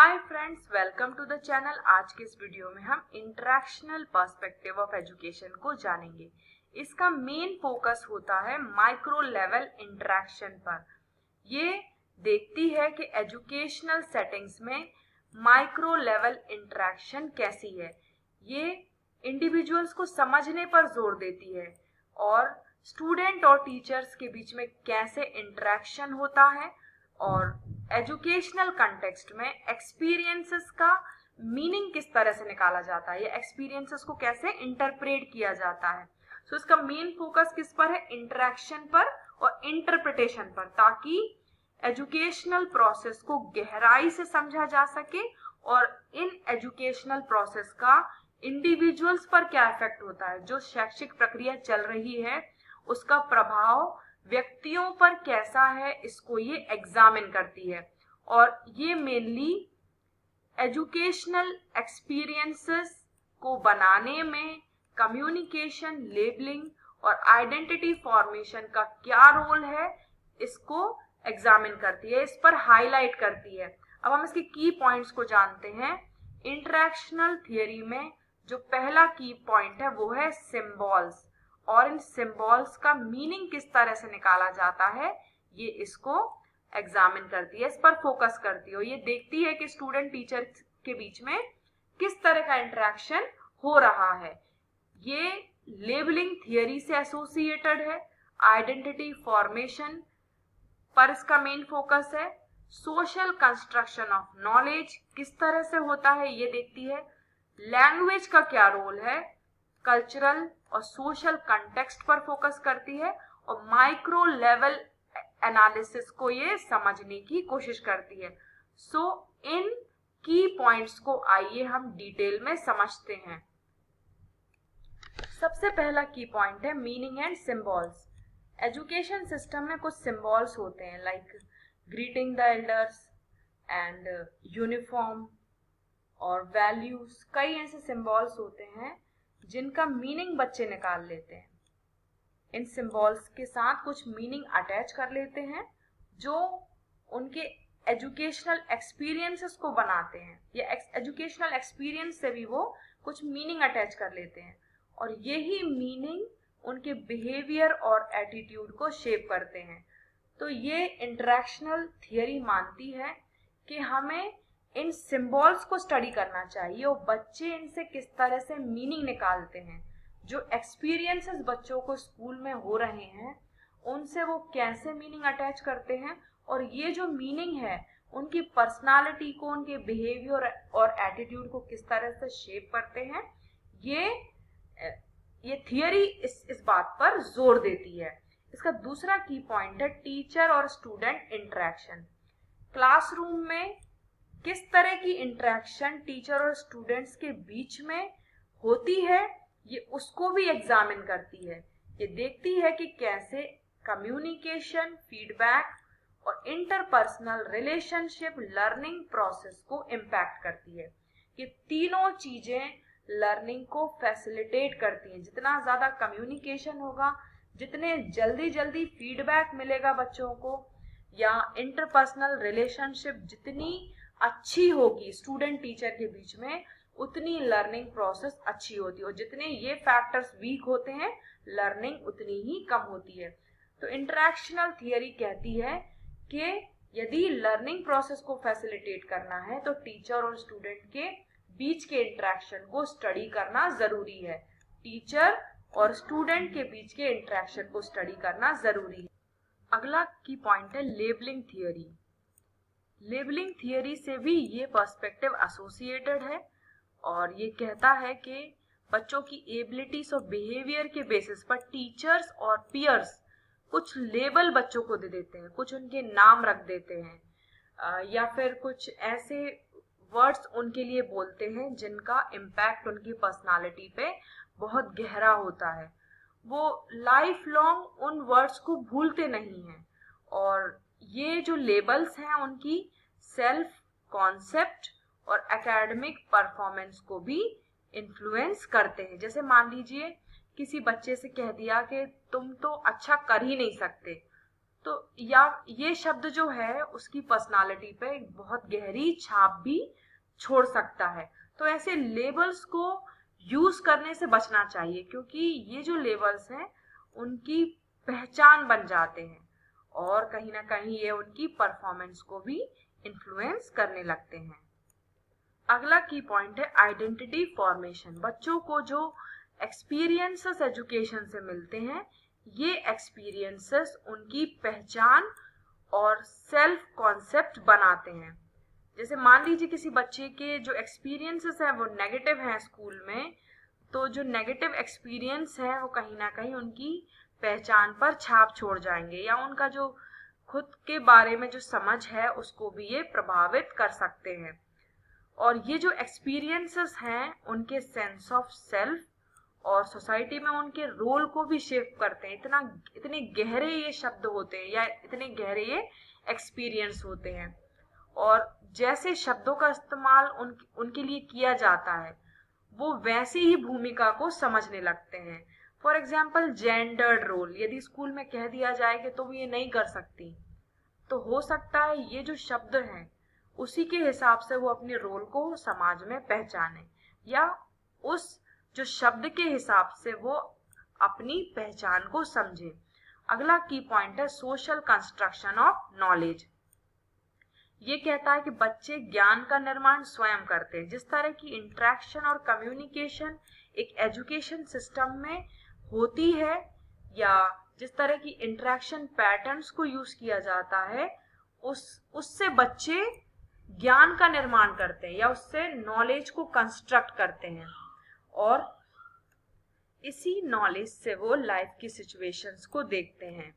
Hi friends, welcome to the channel. आज के इस वीडियो में हम इंटरेक्शनल पर्सपेक्टिव ऑफ एजुकेशन को जानेंगे। इसका मेन फोकस होता है माइक्रो लेवल इंटरेक्शन पर। ये देखती है कि एजुकेशनल सेटिंग्स में माइक्रो लेवल इंटरेक्शन कैसी है। ये इंडिविजुअल्स को समझने पर जोर देती है और स्टूडेंट और टीचर्स के बीच में कैसे इंटरेक्शन होता है और एजुकेशनल कंटेक्स्ट में एक्सपीरियंसेस का मीनिंग किस तरह से निकाला जाता है, ये एक्सपीरियंसेस को कैसे इंटरप्रेट किया जाता है। सो इसका मेन फोकस किस पर है? इंटरेक्शन पर और इंटरप्रिटेशन पर, ताकि एजुकेशनल प्रोसेस को गहराई से समझा जा सके और इन एजुकेशनल प्रोसेस का इंडिविजुअल्स पर क्या इफेक्ट होता है, जो शैक्षिक प्रक्रिया चल रही है उसका प्रभाव व्यक्तियों पर कैसा है, इसको ये एग्जामिन करती है। और ये मेनली एजुकेशनल एक्सपीरियंसेस को बनाने में कम्युनिकेशन, लेबलिंग और आइडेंटिटी फॉर्मेशन का क्या रोल है, इसको एग्जामिन करती है, इस पर हाईलाइट करती है। अब हम इसके की पॉइंट्स को जानते हैं। इंटरेक्शनल थियरी में जो पहला की पॉइंट है वो है सिंबल्स, और इन सिंबल्स का मीनिंग किस तरह से निकाला जाता है ये इसको एग्जामिन करती है, इस पर फोकस करती है। ये देखती है कि स्टूडेंट टीचर के बीच में किस तरह का इंटरेक्शन हो रहा है। ये लेबलिंग थियरी से एसोसिएटेड है। आइडेंटिटी फॉर्मेशन पर इसका मेन फोकस है। सोशल कंस्ट्रक्शन ऑफ नॉलेज किस तरह से होता है ये देखती है। लैंग्वेज का क्या रोल है, कल्चरल और सोशल कंटेक्स्ट पर फोकस करती है और माइक्रो लेवल एनालिसिस को ये समझने की कोशिश करती है। सो इन की पॉइंट्स को आइए हम डिटेल में समझते हैं। सबसे पहला की पॉइंट है meaning and symbols. Education system में कुछ सिंबल्स होते हैं, like greeting the elders and uniform और वैल्यूज। कई ऐसे सिंबल्स होते हैं जिनका मीनिंग बच्चे निकाल लेते हैं। इन सिंबल्स के साथ कुछ मीनिंग अटैच कर लेते हैं जो उनके एजुकेशनल एक्सपीरियंसेस को बनाते हैं, या एजुकेशनल एक्सपीरियंस से भी वो कुछ मीनिंग अटैच कर लेते हैं और यही मीनिंग उनके बिहेवियर और एटीट्यूड को शेप करते हैं। तो ये इंटरेक्शनल थियरी मानती है कि हमें इन सिंबल्स को स्टडी करना चाहिए और बच्चे इनसे किस तरह से मीनिंग निकालते हैं, जो एक्सपीरियंसेस बच्चों को स्कूल में हो रहे हैं उनसे वो कैसे मीनिंग अटैच करते हैं और ये जो मीनिंग है उनकी पर्सनालिटी को, उनके बिहेवियर और एटीट्यूड को किस तरह से शेप करते हैं। ये थियरी इस बात पर जोर देती है। इसका दूसरा की पॉइंट है टीचर और स्टूडेंट इंटरेक्शन। क्लासरूम में किस तरह की इंटरेक्शन टीचर और स्टूडेंट्स के बीच में होती है ये उसको भी एग्जामिन करती है। ये देखती है कि कैसे कम्युनिकेशन, फीडबैक और इंटरपर्सनल रिलेशनशिप लर्निंग प्रोसेस को इम्पैक्ट करती है। ये तीनों चीजें लर्निंग को फैसिलिटेट करती हैं। जितना ज्यादा कम्युनिकेशन होगा, जितने जल्दी फीडबैक मिलेगा बच्चों को, या इंटरपर्सनल रिलेशनशिप जितनी अच्छी होगी स्टूडेंट टीचर के बीच में, उतनी लर्निंग प्रोसेस अच्छी होती है। और जितने ये फैक्टर्स वीक होते हैं लर्निंग उतनी ही कम होती है। तो इंटरेक्शनल थियरी कहती है कि यदि लर्निंग प्रोसेस को फैसिलिटेट करना है तो टीचर और स्टूडेंट के बीच के इंटरेक्शन को स्टडी करना जरूरी है। टीचर और स्टूडेंट के बीच के इंटरेक्शन को स्टडी करना जरूरी है। अगला की पॉइंट है लेबलिंग थियरी। लेबलिंग थियरी से भी ये पर्सपेक्टिव एसोसिएटेड है और ये कहता है कि बच्चों की एबिलिटीज और बिहेवियर के बेसिस पर टीचर्स और पीयर्स कुछ लेबल बच्चों को दे देते हैं, कुछ उनके नाम रख देते हैं या फिर कुछ ऐसे वर्ड्स उनके लिए बोलते हैं जिनका इम्पैक्ट उनकी पर्सनालिटी पे बहुत गहरा होता है। वो लाइफ लॉन्ग उन वर्ड्स को भूलते नहीं हैं और ये जो लेबल्स हैं उनकी सेल्फ कॉन्सेप्ट और एकेडमिक परफॉर्मेंस को भी इन्फ्लुएंस करते हैं। जैसे मान लीजिए किसी बच्चे से कह दिया कि तुम तो अच्छा कर ही नहीं सकते, तो या ये शब्द जो है उसकी पर्सनालिटी पे एक बहुत गहरी छाप भी छोड़ सकता है। तो ऐसे लेबल्स को यूज करने से बचना चाहिए, क्योंकि ये जो लेबल्स हैं उनकी पहचान बन जाते हैं और कहीं ना कहीं ये उनकी परफॉर्मेंस को भी इन्फ्लुएंस करने लगते हैं। अगला की पॉइंट है आइडेंटिटी फॉर्मेशन। बच्चों को जो एक्सपीरियंसेस एजुकेशन से मिलते हैं, ये एक्सपीरियंसेस उनकी पहचान और सेल्फ कॉन्सेप्ट बनाते हैं। जैसे मान लीजिए किसी बच्चे के जो एक्सपीरियंसेस हैं वो नेगेटिव हैं स्कूल में, तो जो नेगेटिव एक्सपीरियंस है वो कहीं ना कहीं उनकी पहचान पर छाप छोड़ जाएंगे, या उनका जो खुद के बारे में जो समझ है उसको भी ये प्रभावित कर सकते हैं। और ये जो एक्सपीरियंसेस हैं उनके सेंस ऑफ सेल्फ और सोसाइटी में उनके रोल को भी शेप करते हैं। इतने गहरे ये शब्द होते हैं या इतने गहरे ये एक्सपीरियंस होते हैं, और जैसे शब्दों का इस्तेमाल उनके लिए किया जाता है वो वैसी ही भूमिका को समझने लगते हैं। फॉर एग्जाम्पल जेंडर्ड रोल यदि स्कूल में कह दिया जाए कि तुम ये नहीं कर सकती, तो हो सकता है ये जो शब्द हैं उसी के हिसाब से वो अपने रोल को समाज में पहचाने, या उस जो शब्द के हिसाब से वो अपनी पहचान को समझे। अगला की पॉइंट है सोशल कंस्ट्रक्शन ऑफ नॉलेज। ये कहता है कि बच्चे ज्ञान का निर्माण स्वयं करते हैं। जिस तरह की इंटरेक्शन और कम्युनिकेशन एक एजुकेशन सिस्टम में होती है, या जिस तरह की इंटरेक्शन पैटर्न्स को यूज किया जाता है, उससे बच्चे ज्ञान का निर्माण करते हैं या उससे नॉलेज को कंस्ट्रक्ट करते हैं, और इसी नॉलेज से वो लाइफ की सिचुएशंस को देखते हैं।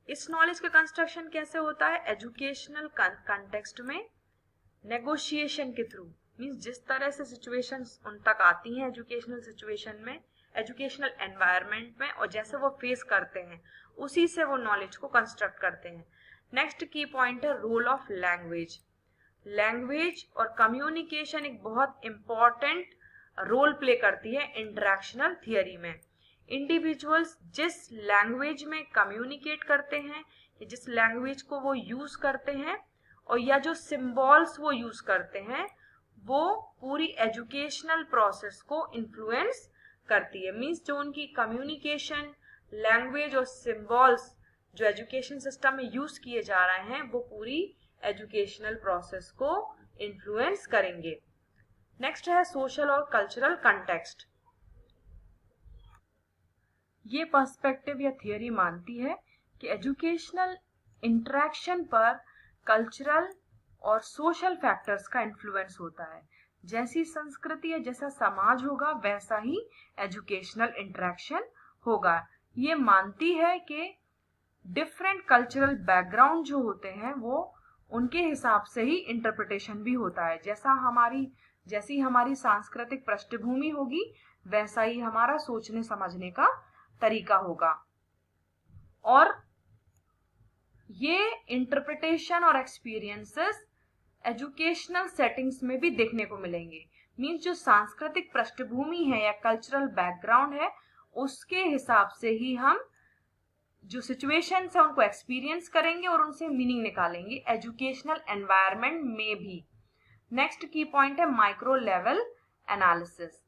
इस नॉलेज का कंस्ट्रक्शन कैसे होता है? एजुकेशनल कंटेक्स्ट में नेगोशिएशन के थ्रू। मींस जिस तरह से सिचुएशंस उन तक आती हैं एजुकेशनल सिचुएशन में, एजुकेशनल एनवायरनमेंट में, और जैसे वो फेस करते हैं उसी से वो नॉलेज को कंस्ट्रक्ट करते हैं। नेक्स्ट की पॉइंट है रोल ऑफ लैंग्वेज। लैंग्वेज और कम्युनिकेशन एक बहुत इंपॉर्टेंट रोल प्ले करती है इंटरैक्शनल थियरी में। इंडिविजुअल्स जिस लैंग्वेज में कम्युनिकेट करते हैं, जिस लैंग्वेज को वो यूज करते हैं, और या जो सिंबल्स वो यूज करते हैं, वो पूरी एजुकेशनल प्रोसेस को इन्फ्लुएंस करती है। मींस जो उनकी कम्युनिकेशन, लैंग्वेज और सिंबल्स जो एजुकेशन सिस्टम में यूज किए जा रहे हैं वो पूरी एजुकेशनल प्रोसेस को इन्फ्लुएंस करेंगे। नेक्स्ट है सोशल और कल्चरल कंटेक्स्ट। ये पर्सपेक्टिव या थियरी मानती है कि एजुकेशनल इंटरेक्शन पर कल्चरल और सोशल फैक्टर्स का इन्फ्लुएंस होता है। जैसी संस्कृति या जैसा समाज होगा वैसा ही एजुकेशनल इंटरेक्शन होगा। ये मानती है कि डिफरेंट कल्चरल बैकग्राउंड जो होते हैं वो उनके हिसाब से ही इंटरप्रिटेशन भी होता है। जैसी हमारी सांस्कृतिक पृष्ठभूमि होगी वैसा ही हमारा सोचने समझने का तरीका होगा, और ये इंटरप्रिटेशन और एक्सपीरियंसेस एजुकेशनल सेटिंग्स में भी देखने को मिलेंगे। मींस जो सांस्कृतिक पृष्ठभूमि है या कल्चरल बैकग्राउंड है उसके हिसाब से ही हम जो सिचुएशंस है उनको एक्सपीरियंस करेंगे और उनसे मीनिंग निकालेंगे एजुकेशनल एनवायरनमेंट में भी। नेक्स्ट की पॉइंट है माइक्रो लेवल एनालिसिस।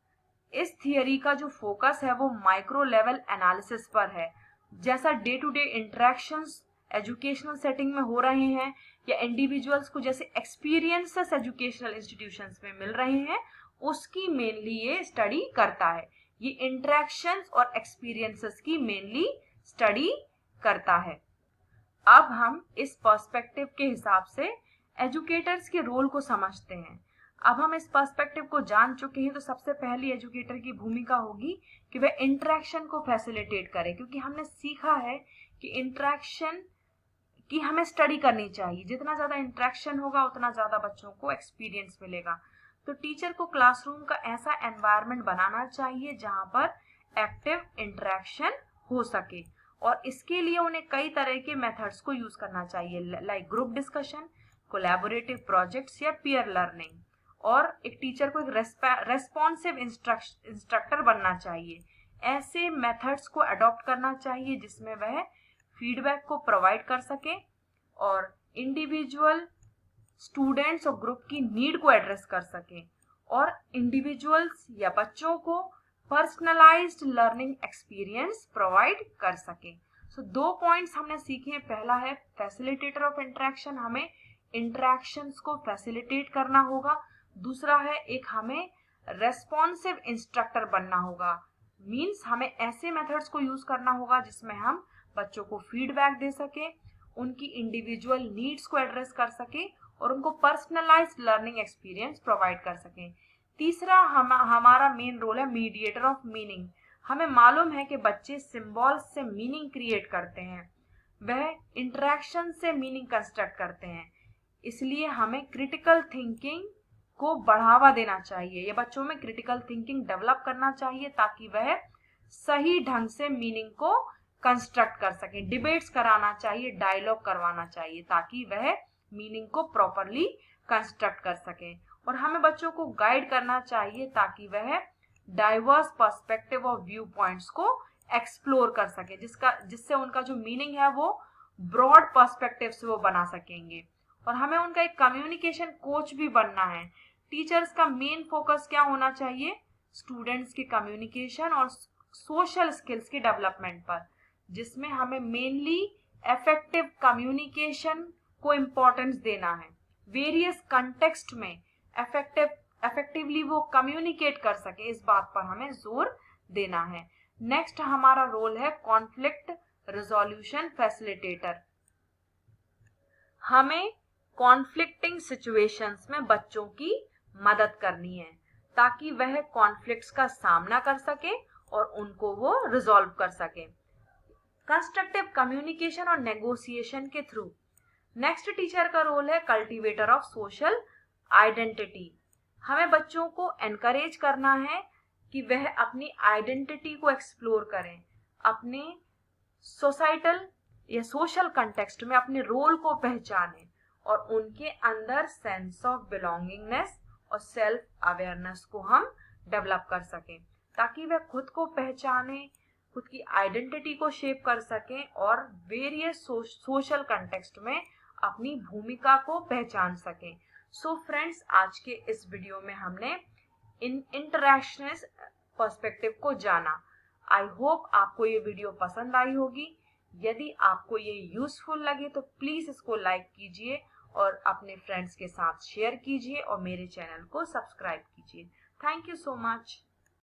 इस थियरी का जो फोकस है वो माइक्रो लेवल एनालिसिस पर है। जैसा day to day interactions educational setting में हो रहे हैं या इंडिविजुअल्स को जैसे एक्सपीरियंसेस एजुकेशनल इंस्टीट्यूशंस में मिल रहे हैं, उसकी मेनली ये स्टडी करता है। ये इंटरेक्शंस और एक्सपीरियंसेस की मेनली स्टडी करता है। अब हम इस पर्सपेक्टिव के हिसाब से एजुकेटर्स के रोल को समझते हैं। अब हम इस पर्सपेक्टिव को जान चुके हैं, तो सबसे पहली एजुकेटर की भूमिका होगी कि वह इंटरेक्शन को फैसिलिटेट करे, क्योंकि हमने सीखा है कि इंटरेक्शन की हमें स्टडी करनी चाहिए। जितना ज्यादा इंटरेक्शन होगा उतना ज्यादा बच्चों को एक्सपीरियंस मिलेगा। तो टीचर को क्लासरूम का ऐसा एनवायरनमेंट बनाना चाहिए जहां पर एक्टिव इंटरेक्शन हो सके, और इसके लिए उन्हें कई तरह के मेथड्स को यूज करना चाहिए, like group discussion, collaborative projects या पीयर लर्निंग। और एक टीचर को एक रेस्पॉन्सिव इंस्ट्रक्टर बनना चाहिए। ऐसे मेथड्स को अडॉप्ट करना चाहिए जिसमें वह फीडबैक को प्रोवाइड कर सकें और इंडिविजुअल स्टूडेंट्स और ग्रुप की नीड को एड्रेस कर सकें और इंडिविजुअल्स या बच्चों को पर्सनलाइज्ड लर्निंग एक्सपीरियंस प्रोवाइड कर सकें। सो 2 पॉइंट्स हमने सीखे। पहला है फैसिलिटेटर ऑफ इंटरेक्शन, हमें इंटरेक्शंस को फैसिलिटेट करना होगा। दूसरा है एक हमें रेस्पॉन्सिव इंस्ट्रक्टर बनना होगा, मीन्स हमें ऐसे मेथड्स को यूज करना होगा जिसमें हम बच्चों को फीडबैक दे सके, उनकी इंडिविजुअल नीड्स को एड्रेस कर सके और उनको पर्सनलाइज्ड लर्निंग एक्सपीरियंस प्रोवाइड कर सकें। तीसरा हमारा मेन रोल है मीडिएटर ऑफ मीनिंग। हमें मालूम है कि बच्चे सिंबल्स से मीनिंग क्रिएट करते हैं, वह इंटरेक्शन से मीनिंग कंस्ट्रक्ट करते हैं, इसलिए हमें क्रिटिकल थिंकिंग को बढ़ावा देना चाहिए। ये बच्चों में क्रिटिकल थिंकिंग डेवलप करना चाहिए ताकि वह सही ढंग से मीनिंग को कंस्ट्रक्ट कर सके। डिबेट्स कराना चाहिए, डायलॉग करवाना चाहिए ताकि वह मीनिंग को प्रॉपरली कंस्ट्रक्ट कर सके। और हमें बच्चों को गाइड करना चाहिए ताकि वह डाइवर्स पर्सपेक्टिव और व्यू पॉइंट्स को एक्सप्लोर कर सके, जिससे उनका जो मीनिंग है वो ब्रॉड पर्सपेक्टिव से वो बना सकेंगे। और हमें उनका एक कम्युनिकेशन कोच भी बनना है। टीचर्स का मेन फोकस क्या होना चाहिए? स्टूडेंट्स की कम्युनिकेशन और सोशल स्किल्स की डेवलपमेंट पर, जिसमें हमें मेनली इफेक्टिव कम्युनिकेशन को इम्पोर्टेंस देना है। वेरियस कंटेक्स्ट में इफेक्टिवली वो कम्युनिकेट कर सके, इस बात पर हमें जोर देना है। नेक्स्ट हमारा रोल है कॉन्फ्लिक्ट रिजोल्यूशन फैसिलिटेटर। हमें कॉन्फ्लिक्टिंग सिचुएशंस में बच्चों की मदद करनी है ताकि वह कॉन्फ्लिक्ट्स का सामना कर सके और उनको वो रिजॉल्व कर सके कंस्ट्रक्टिव कम्युनिकेशन और नेगोशिएशन के थ्रू। नेक्स्ट टीचर का रोल है कल्टीवेटर ऑफ सोशल आइडेंटिटी। हमें बच्चों को एनकरेज करना है कि वह अपनी आइडेंटिटी को एक्सप्लोर करें, अपने सोसाइटल या सोशल कंटेक्स्ट में अपने रोल को पहचानें और उनके अंदर सेंस ऑफ बिलोंगिंगनेस और सेल्फ अवेयरनेस को हम डेवलप कर सकें ताकि वह खुद को पहचाने, खुद की आइडेंटिटी को शेप कर सकें और वेरियस सोशल कंटेक्स्ट में अपनी भूमिका को पहचान सकें। सो फ्रेंड्स, आज के इस वीडियो में हमने इंटरैक्शन पर्सपेक्टिव को जाना। आई होप आपको ये वीडियो पसंद आई होगी। यदि आपको ये यूजफुल लगे तो प्लीज इसको लाइक कीजिए और अपने फ्रेंड्स के साथ शेयर कीजिए और मेरे चैनल को सब्सक्राइब कीजिए। Thank you so much.